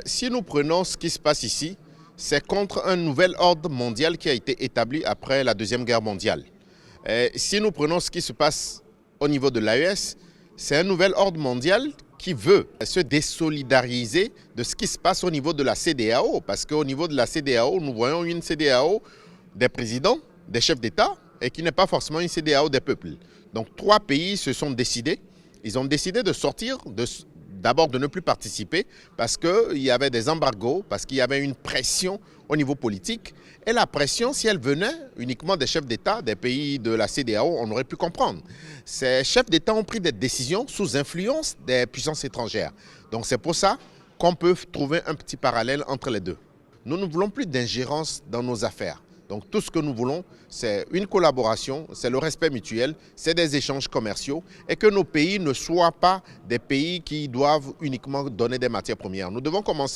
Si nous prenons ce qui se passe ici, c'est contre un nouvel ordre mondial qui a été établi après la Deuxième Guerre mondiale. Si nous prenons ce qui se passe au niveau de l'AES, c'est un nouvel ordre mondial qui veut se désolidariser de ce qui se passe au niveau de la CEDEAO. Parce qu'au niveau de la CEDEAO, nous voyons une CEDEAO des présidents, des chefs d'État, et qui n'est pas forcément une CEDEAO des peuples. Donc 3 pays se sont décidés. Ils ont décidé de sortir, d'abord de ne plus participer parce qu'il y avait des embargos, parce qu'il y avait une pression au niveau politique. Et la pression, si elle venait uniquement des chefs d'État des pays de la CEDEAO, on aurait pu comprendre. Ces chefs d'État ont pris des décisions sous influence des puissances étrangères. Donc c'est pour ça qu'on peut trouver un petit parallèle entre les deux. Nous ne voulons plus d'ingérence dans nos affaires. Donc tout ce que nous voulons, c'est une collaboration, c'est le respect mutuel, c'est des échanges commerciaux et que nos pays ne soient pas des pays qui doivent uniquement donner des matières premières. Nous devons commencer